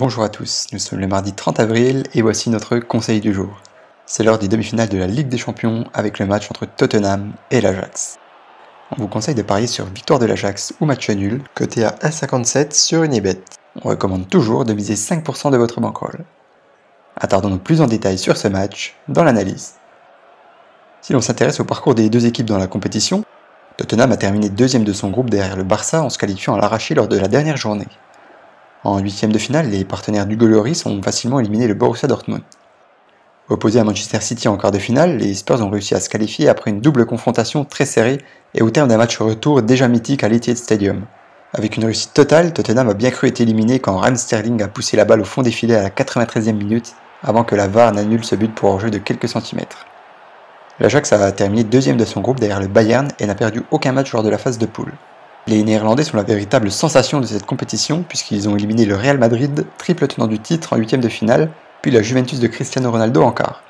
Bonjour à tous, nous sommes le mardi 30 avril et voici notre conseil du jour. C'est l'heure des demi-finales de la Ligue des Champions avec le match entre Tottenham et l'Ajax. On vous conseille de parier sur victoire de l'Ajax ou match nul, coté à 1,57 sur Unibet. On recommande toujours de miser 5% de votre bankroll. Attardons-nous plus en détail sur ce match dans l'analyse. Si l'on s'intéresse au parcours des deux équipes dans la compétition, Tottenham a terminé deuxième de son groupe derrière le Barça en se qualifiant à l'arraché lors de la dernière journée. En huitième de finale, les partenaires d'Hugo Lloris ont facilement éliminé le Borussia Dortmund. Opposés à Manchester City en quart de finale, les Spurs ont réussi à se qualifier après une double confrontation très serrée et au terme d'un match retour déjà mythique à l'Etihad Stadium. Avec une réussite totale, Tottenham a bien cru être éliminé quand Raheem Sterling a poussé la balle au fond des filets à la 93e minute avant que la VAR n'annule ce but pour hors-jeu de quelques centimètres. L'Ajax a terminé deuxième de son groupe derrière le Bayern et n'a perdu aucun match lors de la phase de poule. Les Néerlandais sont la véritable sensation de cette compétition puisqu'ils ont éliminé le Real Madrid, triple tenant du titre en huitième de finale, puis la Juventus de Cristiano Ronaldo en quart.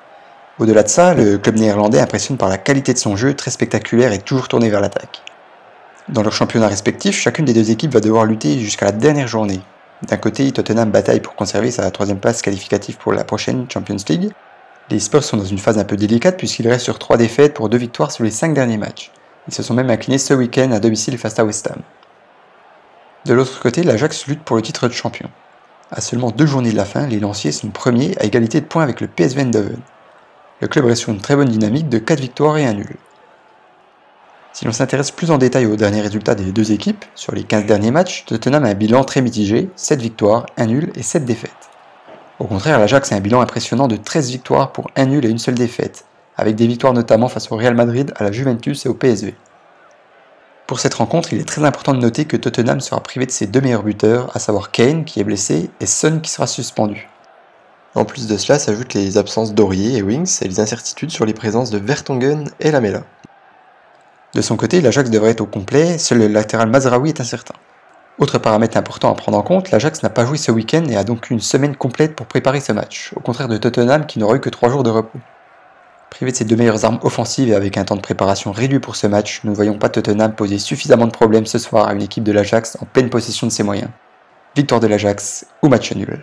Au-delà de ça, le club néerlandais impressionne par la qualité de son jeu, très spectaculaire et toujours tourné vers l'attaque. Dans leurs championnats respectifs, chacune des deux équipes va devoir lutter jusqu'à la dernière journée. D'un côté, Tottenham bataille pour conserver sa troisième place qualificative pour la prochaine Champions League. Les Spurs sont dans une phase un peu délicate puisqu'ils restent sur 3 défaites pour 2 victoires sur les 5 derniers matchs. Ils se sont même inclinés ce week-end à domicile face à West Ham. De l'autre côté, l'Ajax lutte pour le titre de champion. À seulement 2 journées de la fin, les Lanciers sont premiers à égalité de points avec le PSV Eindhoven. Le club reste sur une très bonne dynamique de 4 victoires et 1 nul. Si l'on s'intéresse plus en détail aux derniers résultats des deux équipes, sur les 15 derniers matchs, Tottenham a un bilan très mitigé, 7 victoires, 1 nul et 7 défaites. Au contraire, l'Ajax a un bilan impressionnant de 13 victoires pour 1 nul et une seule défaite, avec des victoires notamment face au Real Madrid, à la Juventus et au PSV. Pour cette rencontre, il est très important de noter que Tottenham sera privé de ses 2 meilleurs buteurs, à savoir Kane qui est blessé et Son qui sera suspendu. En plus de cela s'ajoutent les absences d'Aurier et Winks et les incertitudes sur les présences de Vertonghen et Lamela. De son côté, l'Ajax devrait être au complet, seul le latéral Mazraoui est incertain. Autre paramètre important à prendre en compte, l'Ajax n'a pas joué ce week-end et a donc eu une semaine complète pour préparer ce match, au contraire de Tottenham qui n'aura eu que 3 jours de repos. Privé de ses 2 meilleures armes offensives et avec un temps de préparation réduit pour ce match, nous ne voyons pas Tottenham poser suffisamment de problèmes ce soir à une équipe de l'Ajax en pleine possession de ses moyens. Victoire de l'Ajax ou match nul.